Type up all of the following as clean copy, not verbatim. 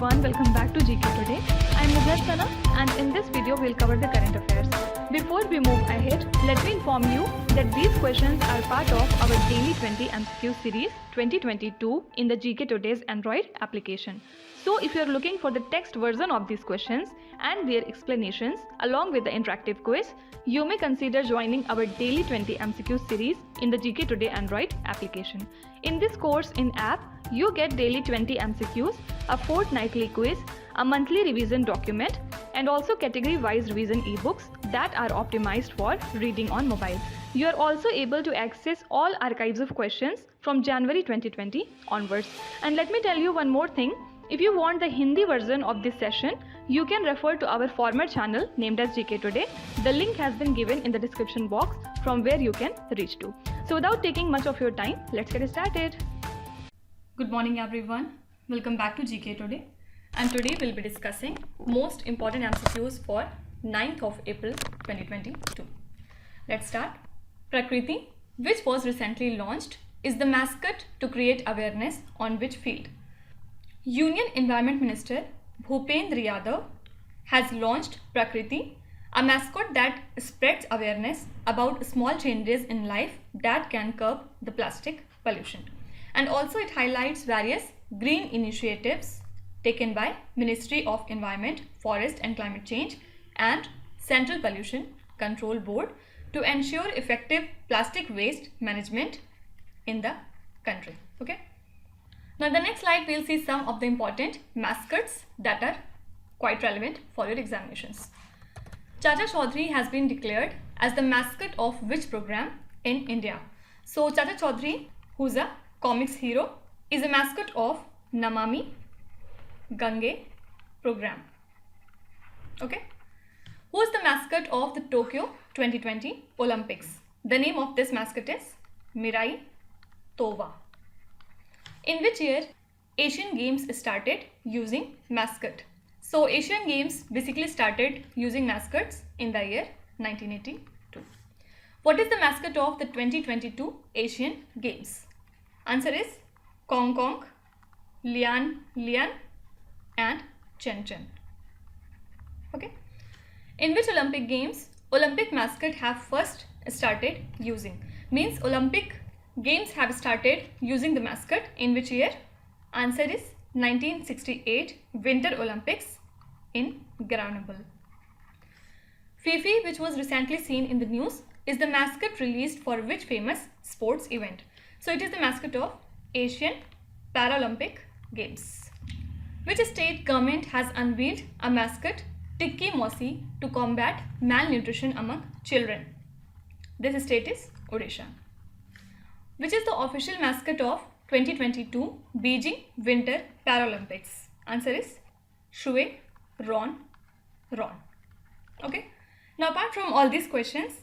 everyone, welcome back to GK Today. I am Sana and in this video we'll cover the current affairs. Before we move ahead, let me inform you that these questions are part of our daily 20 MCQ series 2022 in the GK Today's Android application. So if you are looking for the text version of these questions and their explanations along with the interactive quiz, you may consider joining our daily 20 MCQ series in the GK Today Android application. In this course in app, you get daily 20 MCQs, a fortnightly quiz, a monthly revision document, and also category-wise revision e-books that are optimized for reading on mobile. You are also able to access all archives of questions from January 2020 onwards. And let me tell you one more thing. If you want the Hindi version of this session, you can refer to our former channel named as GK Today. The link has been given in the description box from where you can reach to. So without taking much of your time, let's get started. Good morning everyone. Welcome back to GK Today. And today we'll be discussing most important MCQs for 9th of April 2022. Let's start. Prakriti, which was recently launched, is the mascot to create awareness on which field? Union Environment Minister Bhupendra Yadav has launched Prakriti, a mascot that spreads awareness about small changes in life that can curb the plastic pollution. And also it highlights various green initiatives taken by Ministry of Environment, Forest and Climate Change and Central Pollution Control Board to ensure effective plastic waste management in the country. Okay. Now in the next slide we'll see some of the important mascots that are quite relevant for your examinations. Chacha Chaudhary has been declared as the mascot of which program in India? So Chacha Chaudhary, who's a comics hero, is a mascot of Namami Gange program. Okay. Who is the mascot of the Tokyo 2020 Olympics? The name of this mascot is Mirai Tova. In which year Asian Games started using mascot? So Asian Games basically started using mascots in the year 1982. What is the mascot of the 2022 Asian Games? Answer is Kong Kong, Lian Lian and Chen Chen. Okay. In which Olympic Games Olympic mascot have first started using? Means Olympic Games have started using the mascot in which year? Answer is 1968 Winter Olympics in Grenoble. Fifi, which was recently seen in the news, is the mascot released for which famous sports event? So it is the mascot of Asian Paralympic Games. Which state government has unveiled a mascot Tikki Mosi to combat malnutrition among children? This state is Odisha. Which is the official mascot of 2022 Beijing Winter Paralympics? Answer is Shui Ron Ron. Okay. Now apart from all these questions,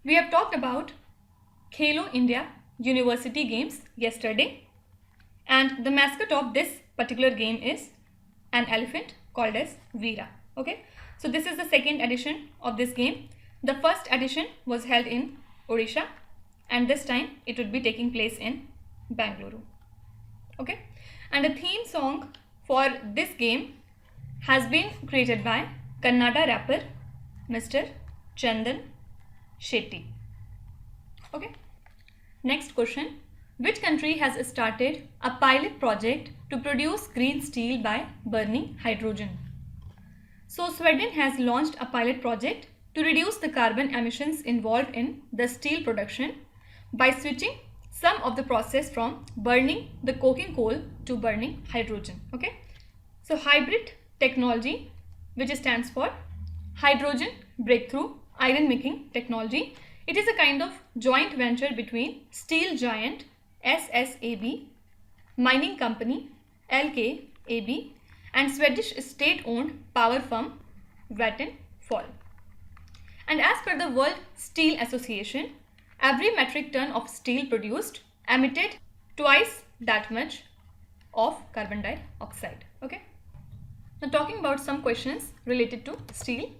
we have talked about Khelo India University Games yesterday, and the mascot of this particular game is an elephant called as Veera. Okay, so this is the second edition of this game. The first edition was held in Odisha and this time it would be taking place in Bangalore. Okay, and the theme song for this game has been created by Kannada rapper Mr. Chandan Shetty. Okay. Next question. Which country has started a pilot project to produce green steel by burning hydrogen? So Sweden has launched a pilot project to reduce the carbon emissions involved in the steel production by switching some of the process from burning the coking coal to burning hydrogen. Okay. So hybrid technology, which stands for Hydrogen Breakthrough Iron Making Technology. It is a kind of joint venture between steel giant SSAB, mining company LKAB and Swedish state-owned power firm Vattenfall. And as per the World Steel Association, every metric ton of steel produced emitted twice that much of carbon dioxide. Okay. Now talking about some questions related to steel.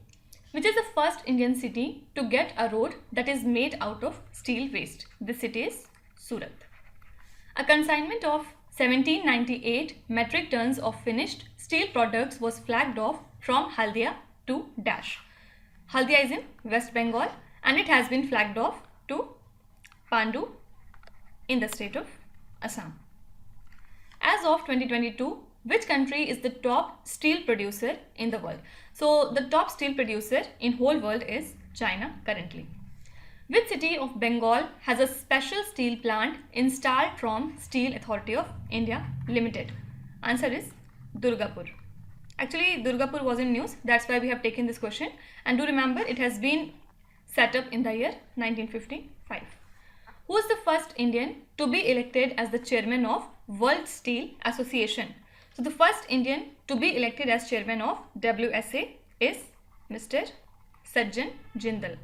Which is the first Indian city to get a road that is made out of steel waste? This city is Surat. A consignment of 1798 metric tons of finished steel products was flagged off from Haldia to Dash. Haldia is in West Bengal and it has been flagged off to Pandu in the state of Assam. As of 2022, which country is the top steel producer in the world? So the top steel producer in whole world is China currently. Which city of Bengal has a special steel plant installed from Steel Authority of India Limited? Answer is Durgapur. Actually, Durgapur was in news. That's why we have taken this question. And do remember, it has been set up in the year 1955. Who is the first Indian to be elected as the chairman of World Steel Association? So the first Indian to be elected as chairman of WSA is Mr. Sajjan Jindal.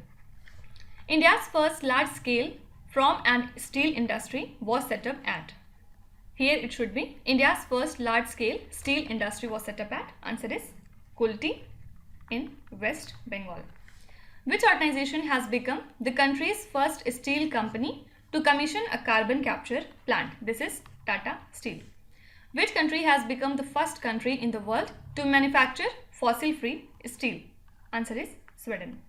India's first large-scale from and steel industry was set up at. Here it should be India's first large-scale steel industry was set up at. Answer is Kulti in West Bengal. Which organization has become the country's first steel company to commission a carbon capture plant? This is Tata Steel. Which country has become the first country in the world to manufacture fossil-free steel? Answer is Sweden.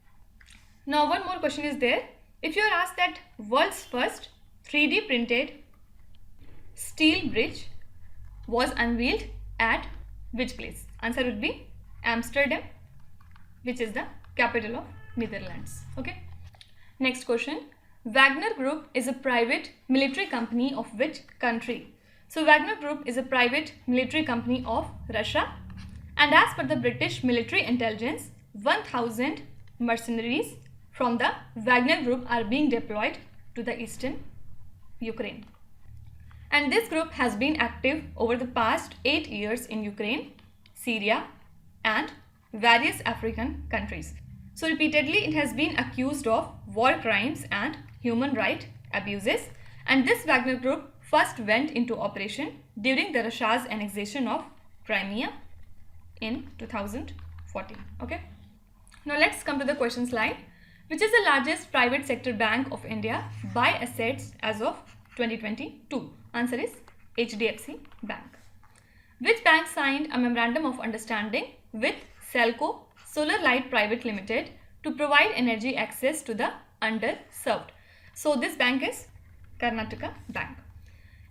Now one more question is there. If you are asked that world's first 3D printed steel bridge was unveiled at which place? Answer would be Amsterdam, which is the capital of Netherlands. Okay. Next question. Wagner Group is a private military company of which country? So Wagner Group is a private military company of Russia, and as per the British military intelligence, 1,000 mercenaries from the Wagner Group are being deployed to the eastern Ukraine. And this group has been active over the past 8 years in Ukraine, Syria and various African countries. So repeatedly it has been accused of war crimes and human rights abuses, and this Wagner Group first went into operation during the Russia's annexation of Crimea in 2014. Okay. Now let's come to the question slide. Which is the largest private sector bank of India by assets as of 2022? Answer is HDFC Bank. Which bank signed a memorandum of understanding with Selco Solar Light Private Limited to provide energy access to the underserved? So this bank is Karnataka Bank.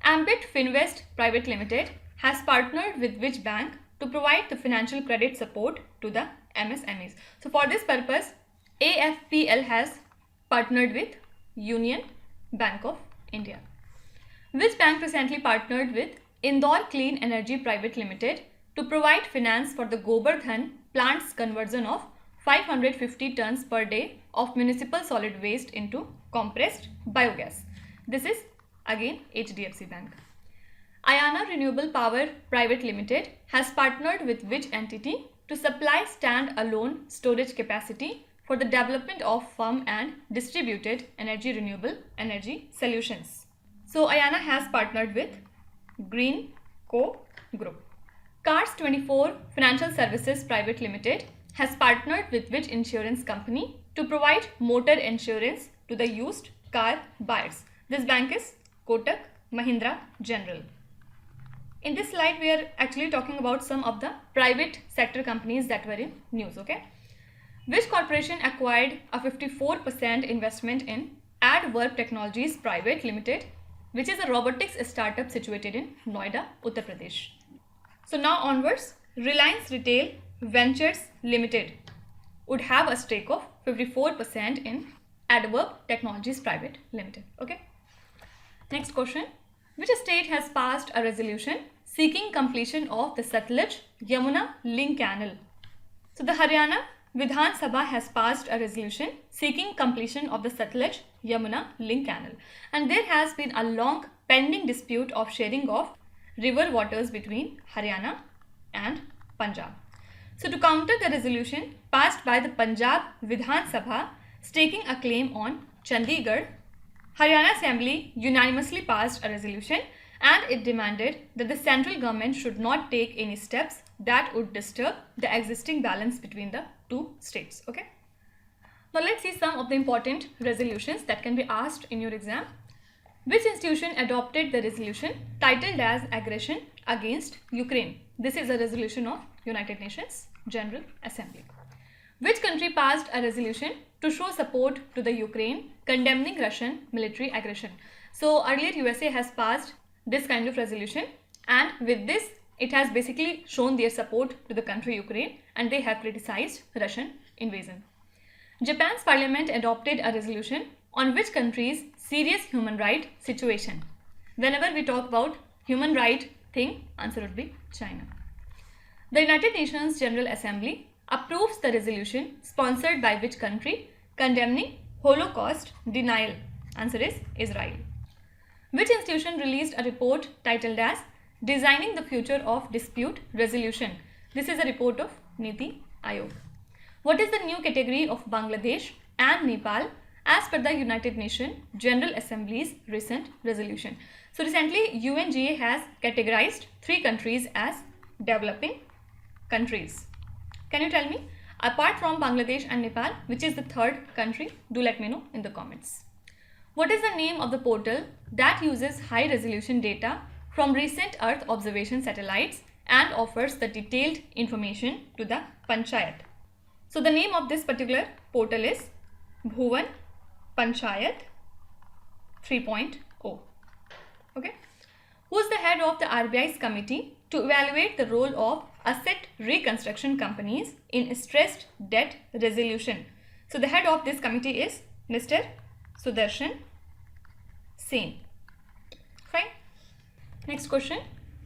Ambit Finvest Private Limited has partnered with which bank to provide the financial credit support to the MSMEs? So for this purpose, AFPL has partnered with Union Bank of India. Which bank recently partnered with Indore Clean Energy Private Limited to provide finance for the Gobardhan plant's conversion of 550 tons per day of municipal solid waste into compressed biogas? This is again HDFC Bank. Ayana Renewable Power Private Limited has partnered with which entity to supply stand-alone storage capacity for the development of firm and distributed energy renewable energy solutions? So Ayana has partnered with Green Co Group. Cars 24 Financial Services Private Limited has partnered with which insurance company to provide motor insurance to the used car buyers? This bank is Kotak Mahindra General. In this slide, we are actually talking about some of the private sector companies that were in news. Okay. Which corporation acquired a 54% investment in AdWork Technologies Private Limited, which is a robotics startup situated in Noida, Uttar Pradesh? So now onwards, Reliance Retail Ventures Limited would have a stake of 54% in AdWork Technologies Private Limited. Okay. Next question. Which state has passed a resolution seeking completion of the Satluj Yamuna link canal? So the Haryana Vidhan Sabha has passed a resolution seeking completion of the Satluj Yamuna link canal, and there has been a long pending dispute of sharing of river waters between Haryana and Punjab. So to counter the resolution passed by the Punjab Vidhan Sabha staking a claim on Chandigarh, Haryana Assembly unanimously passed a resolution, and it demanded that the central government should not take any steps that would disturb the existing balance between the two states. Okay. Now let's see some of the important resolutions that can be asked in your exam. Which institution adopted the resolution titled as Aggression Against Ukraine? This is a resolution of United Nations General Assembly. Which country passed a resolution to show support to the Ukraine condemning Russian military aggression? So earlier USA has passed this kind of resolution, and with this it has basically shown their support to the country Ukraine, and they have criticized Russian invasion. Japan's parliament adopted a resolution on which country's serious human right situation? Whenever we talk about human right thing, answer would be China. The United Nations General Assembly approves the resolution sponsored by which country condemning Holocaust denial? Answer is Israel. Which institution released a report titled as Designing the Future of Dispute Resolution? This is a report of Niti Aayog. What is the new category of Bangladesh and Nepal as per the United Nations General Assembly's recent resolution? So recently UNGA has categorized 3 countries as developing countries. Can you tell me, apart from Bangladesh and Nepal, which is the third country? Do let me know in the comments. What is the name of the portal that uses high resolution data from recent Earth observation satellites and offers the detailed information to the Panchayat? So the name of this particular portal is Bhuvan Panchayat 3.0. Okay. Who is the head of the RBI's committee to evaluate the role of asset reconstruction companies in stressed debt resolution? So the head of this committee is Mr. Sudarshan Sen. Fine. Next question.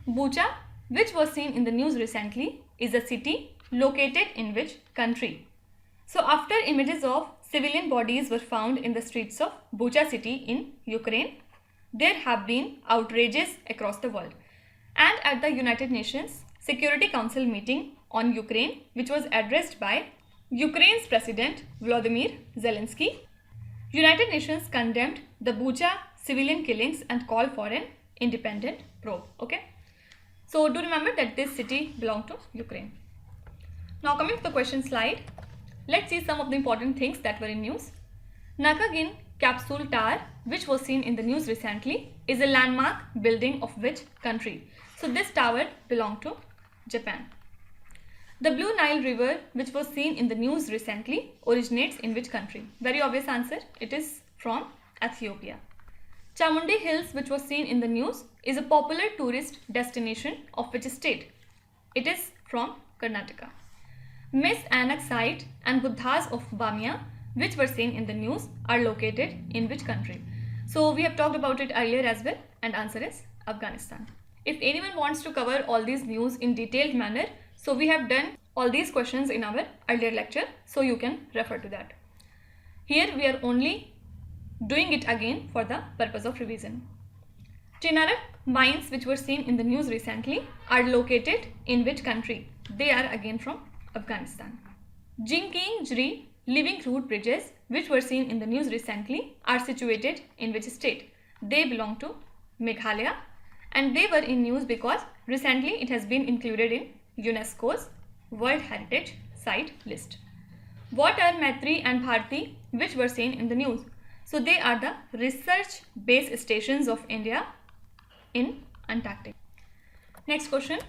Bucha, which was seen in the news recently, is a city located in which country? So after images of civilian bodies were found in the streets of Bucha city in Ukraine, there have been outrages across the world. And at the United Nations Security Council meeting on Ukraine, which was addressed by Ukraine's President Volodymyr Zelensky, United Nations condemned the Bucha civilian killings and called for an independent probe. Okay. So do remember that this city belonged to Ukraine. Now coming to the question slide, let's see some of the important things that were in news. Nakagin Capsule Tower, which was seen in the news recently, is a landmark building of which country? So this tower belonged to Japan. The Blue Nile River, which was seen in the news recently, originates in which country? Very obvious answer, it is from Ethiopia. Chamundi Hills, which was seen in the news, is a popular tourist destination of which state? It is from Karnataka. Miss Anak site and Buddhas of Bamia, which were seen in the news, are located in which country? So we have talked about it earlier as well, and answer is Afghanistan. If anyone wants to cover all these news in detailed manner, so we have done all these questions in our earlier lecture, so you can refer to that. Here we are only doing it again for the purpose of revision. Chinarak mines, which were seen in the news recently, are located in which country? They are again from Afghanistan. Jingking Jri living root bridges, which were seen in the news recently, are situated in which state? They belong to Meghalaya, and they were in news because recently it has been included in UNESCO's World Heritage Site list. What are Maitri and Bharti, which were seen in the news? So they are the research base stations of India in Antarctica. Next question.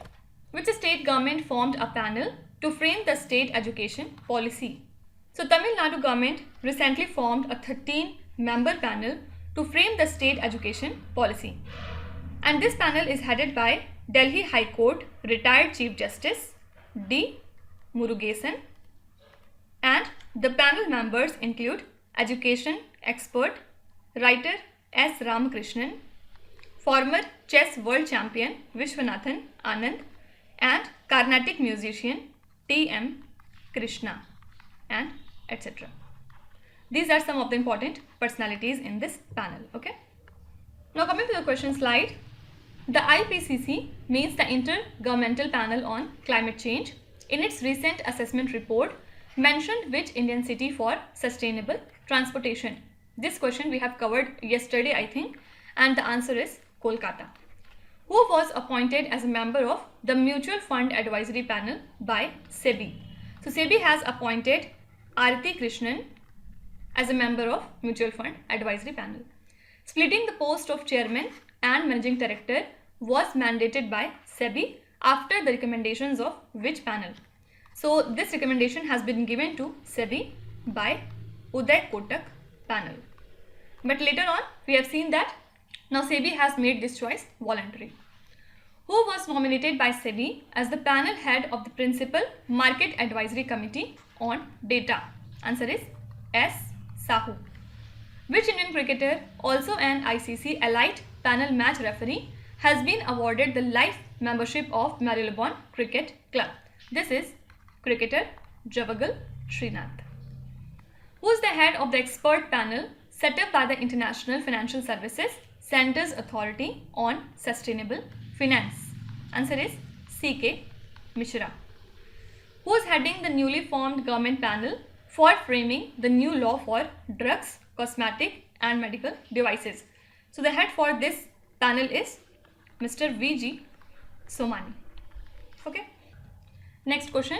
Which state government formed a panel to frame the state education policy? So Tamil Nadu government recently formed a 13-member panel to frame the state education policy. And this panel is headed by Delhi High Court retired Chief Justice D. Murugesan, and the panel members include education expert, writer S. Ramakrishnan, former chess world champion Vishwanathan Anand, and Carnatic musician T.M. Krishna, and etc. These are some of the important personalities in this panel. Okay. Now coming to the question slide. The IPCC means the Intergovernmental Panel on Climate Change in its recent assessment report mentioned which Indian city for sustainable transportation? This question we have covered yesterday, I think, and the answer is Kolkata. Who was appointed as a member of the Mutual Fund Advisory Panel by SEBI? So SEBI has appointed Arati Krishnan as a member of Mutual Fund Advisory Panel. Splitting the post of chairman and managing director was mandated by SEBI after the recommendations of which panel? So this recommendation has been given to SEBI by Uday Kotak panel. But later on we have seen that now SEBI has made this choice voluntary. Who was nominated by SEBI as the panel head of the Principal Market Advisory Committee on Data? Answer is S. Sahu. Which Indian cricketer, also an ICC Elite Panel match referee, has been awarded the life membership of Marylebone Cricket Club? This is cricketer Javagal Srinath. Who is the head of the expert panel set up by the International Financial Services Centers Authority on Sustainable Finance? Answer is C.K. Mishra. Who is heading the newly formed government panel for framing the new law for drugs, cosmetic and medical devices? So the head for this panel is Mr. V.G. Somani. Okay. Next question.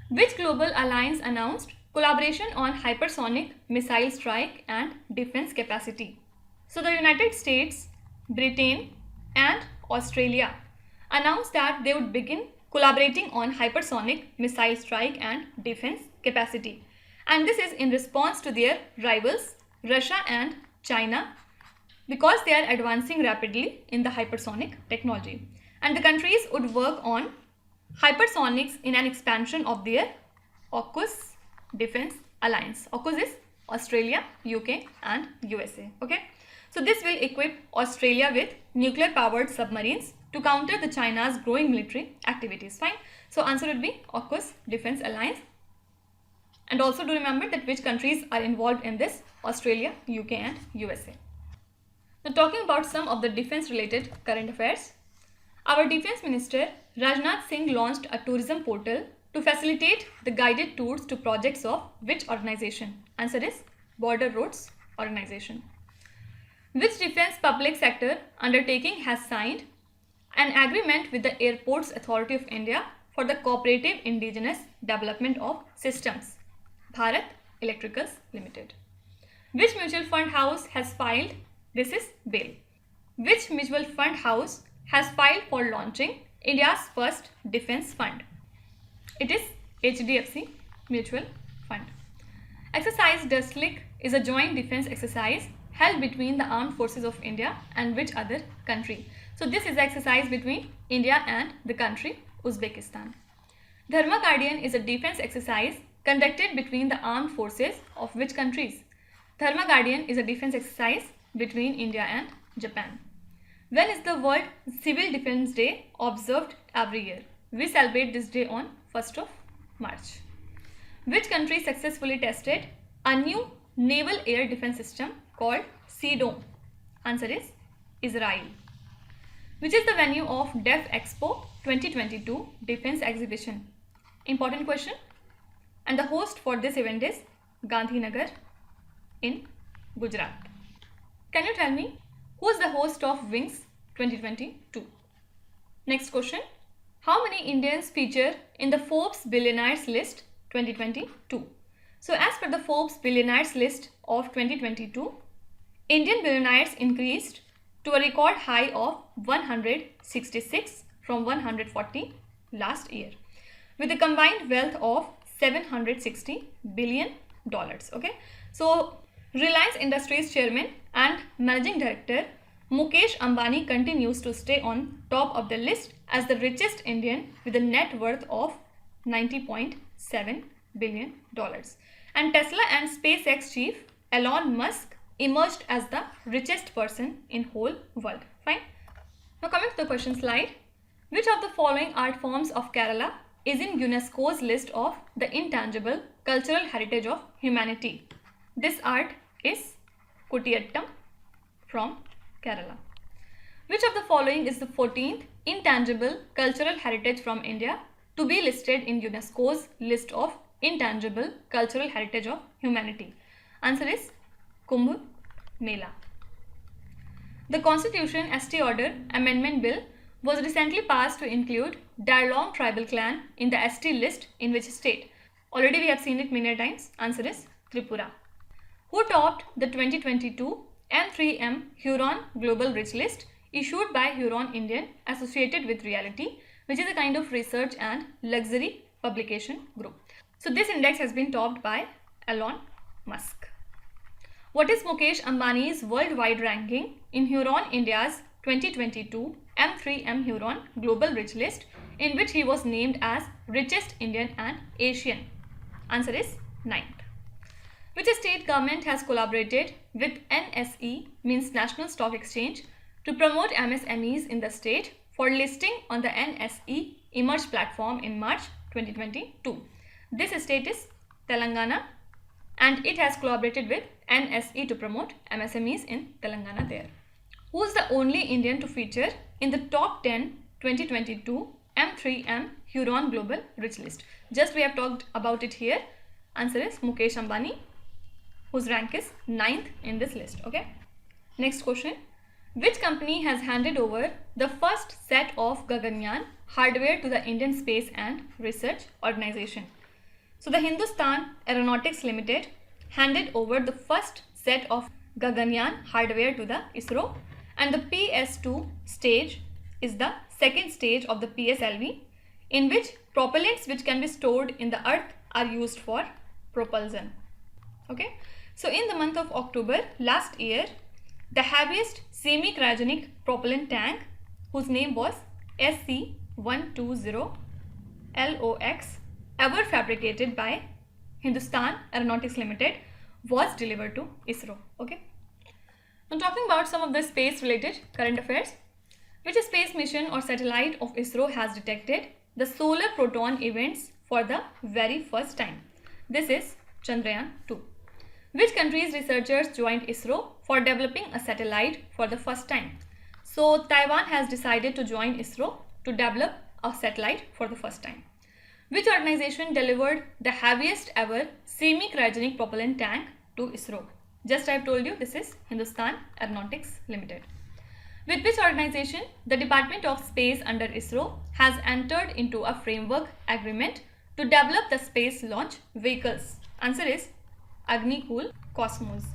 Which global alliance announced collaboration on hypersonic missile strike and defense capacity? So the United States, Britain and Australia announced that they would begin collaborating on hypersonic missile strike and defense capacity. And this is in response to their rivals Russia and China, because they are advancing rapidly in the hypersonic technology. And the countries would work on hypersonics in an expansion of their AUKUS defense alliance. AUKUS is Australia, UK and USA. Okay. So this will equip Australia with nuclear powered submarines to counter the China's growing military activities. Fine. So answer would be AUKUS defense alliance. And also do remember that which countries are involved in this: Australia, UK and USA. Now talking about some of the defense related current affairs. Our Defense Minister Rajnath Singh launched a tourism portal to facilitate the guided tours to projects of which organization? Answer is Border Roads Organization. Which defense public sector undertaking has signed an agreement with the Airports Authority of India for the cooperative indigenous development of systems? Bharat Electricals Limited. Which mutual fund house has filed? This is BAIL. Which mutual fund house has filed for launching India's first defense fund? It is HDFC Mutual Fund. Exercise Dustlik is a joint defense exercise held between the armed forces of India and which other country? So this is the exercise between India and the country Uzbekistan. Dharma Guardian is a defense exercise conducted between the armed forces of which countries? Dharma Guardian is a defense exercise between India and Japan. When is the World Civil Defense Day observed every year? We celebrate this day on 1st of March. Which country successfully tested a new naval air defense system called Sea Dome? Answer is Israel. Which is the venue of Def Expo 2022 Defense Exhibition? Important question. And the host for this event is Gandhinagar in Gujarat. Can you tell me who is the host of Wings 2022? Next question. How many Indians feature in the Forbes Billionaires list 2022? So as per the Forbes Billionaires list of 2022, Indian billionaires increased to a record high of 166 from 140 last year, with a combined wealth of $760 billion. Okay, so Reliance Industries chairman and managing director Mukesh Ambani continues to stay on top of the list as the richest Indian with a net worth of $90.7 billion. And Tesla and SpaceX chief Elon Musk emerged as the richest person in whole world. Fine. Now coming to the question slide. Which of the following art forms of Kerala is in UNESCO's list of the intangible cultural heritage of humanity? This art is Kutiyattam from Kerala. Which of the following is the 14th intangible cultural heritage from India to be listed in UNESCO's list of intangible cultural heritage of humanity? Answer is Kumbh Mela. The Constitution ST Order Amendment Bill was recently passed to include Darlong tribal clan in the ST list in which state? Already we have seen it many times. Answer is Tripura. Who topped the 2022 M3M Huron Global Rich List issued by Huron Indian associated with Reality, which is a kind of research and luxury publication group. So this index has been topped by Elon Musk. What is Mukesh Ambani's worldwide ranking in Huron India's 2022 M3M Huron Global Rich List, in which he was named as richest Indian and Asian? Answer is 9th. Which state government has collaborated with NSE, means National Stock Exchange, to promote MSMEs in the state for listing on the NSE Emerge platform in March 2022? This state is Telangana, and it has collaborated with NSE to promote MSMEs in Telangana there. Who is the only Indian to feature in the top 10 2022 M3M Huron Global Rich List? Just we have talked about it here. Answer is Mukesh Ambani, whose rank is 9th in this list. Okay. Next question. Which company has handed over the first set of Gaganyan hardware to the Indian Space and Research Organization? So the Hindustan Aeronautics Limited handed over the first set of Gaganyan hardware to the ISRO, and the PS2 stage is the second stage of the PSLV, in which propellants which can be stored in the earth are used for propulsion. Okay. So in the month of October last year, the heaviest semi-cryogenic propellant tank, whose name was SC120LOX, ever fabricated by Hindustan Aeronautics Limited, was delivered to ISRO. Okay. Now talking about some of the space related current affairs. Which space mission or satellite of ISRO has detected the solar proton events for the very first time? This is Chandrayaan 2. Which country's researchers joined ISRO for developing a satellite for the first time? So Taiwan has decided to join ISRO to develop a satellite for the first time. Which organization delivered the heaviest ever semi-cryogenic propellant tank to ISRO? Just I have told you, this is Hindustan Aeronautics Limited. With which organization the Department of Space under ISRO has entered into a framework agreement to develop the space launch vehicles? Answer is Agnikul Cosmos.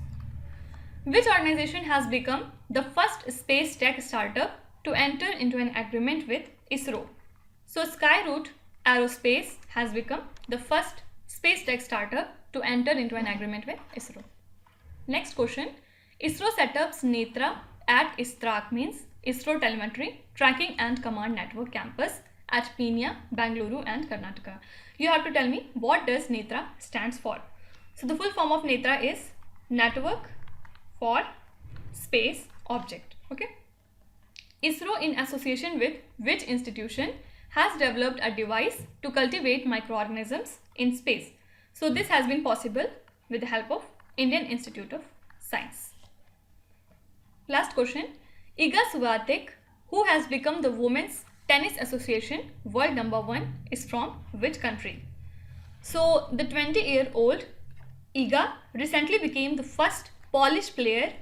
Which organization has become the first space tech startup to enter into an agreement with ISRO? So Skyroot Aerospace has become the first space tech startup to enter into an agreement with ISRO. Next question. ISRO setups Netra at ISTRAC, means ISRO Telemetry Tracking and Command Network campus at Peenya, Bangalore and Karnataka. You have to tell me what does Netra stands for. So the full form of Netra is Network for Space Object. Okay. ISRO, in association with which institution, has developed a device to cultivate microorganisms in space? So this has been possible with the help of Indian Institute of Science. Last question. Iga Swiatek, who has become the Women's Tennis Association world #1, is from which country? So the 20-year-old Iga recently became the first Polish player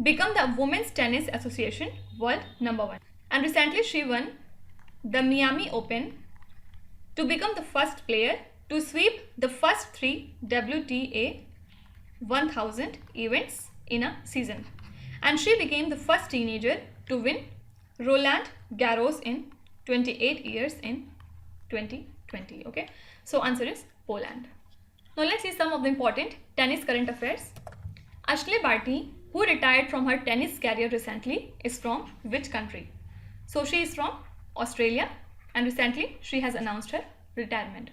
become the Women's Tennis Association world #1, and recently she won the Miami Open to become the first player to sweep the first 3 WTA 1000 events in a season, and she became the first teenager to win Roland Garros in 28 years in 2020. Okay, so answer is Poland. Now let's see some of the important tennis current affairs. Ashley Barty, who retired from her tennis career recently, is from which country? So she is from Australia, and recently she has announced her retirement.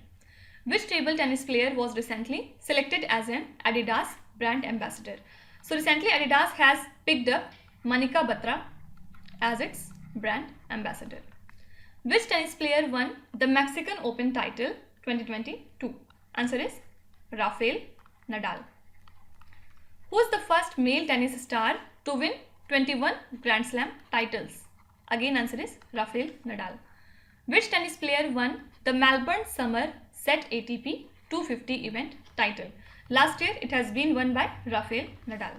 Which table tennis player was recently selected as an Adidas brand ambassador? So recently Adidas has picked up Manika Batra as its brand ambassador. Which tennis player won the Mexican Open title 2022? Answer is Rafael Nadal. Who is the first male tennis star to win 21 Grand Slam titles? Again answer is Rafael Nadal. Which tennis player won the Melbourne Summer Set ATP 250 event title? Last year it has been won by Rafael Nadal.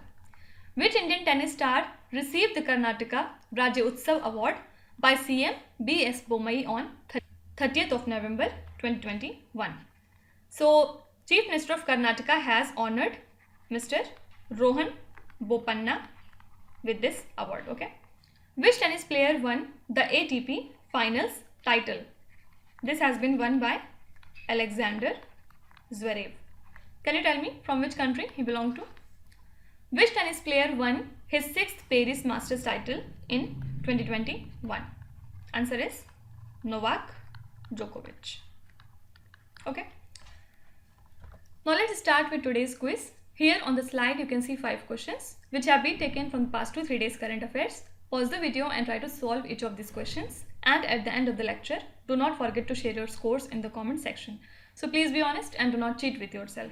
Which Indian tennis star received the Karnataka Rajya Utsav Award by CM B.S. Bommai on 30th of November 2021? So Chief Minister of Karnataka has honored Mr. Rohan Bopanna with this award. Okay. Which tennis player won the ATP Finals title? This has been won by Alexander Zverev. Can you tell me from which country he belonged to? Which tennis player won his 6th Paris Masters title in 2021? Answer is Novak Djokovic. Okay. Now let's start with today's quiz. Here on the slide you can see 5 questions which have been taken from the past 2-3 days current affairs. Pause the video and try to solve each of these questions. And at the end of the lecture, do not forget to share your scores in the comment section. So please be honest and do not cheat with yourself.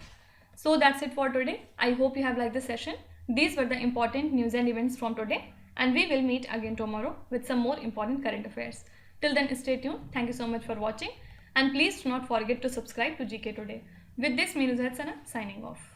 So that's it for today. I hope you have liked the session. These were the important news and events from today. And we will meet again tomorrow with some more important current affairs. Till then, stay tuned. Thank you so much for watching. And please do not forget to subscribe to GK Today. With this, me Hypersonic signing off.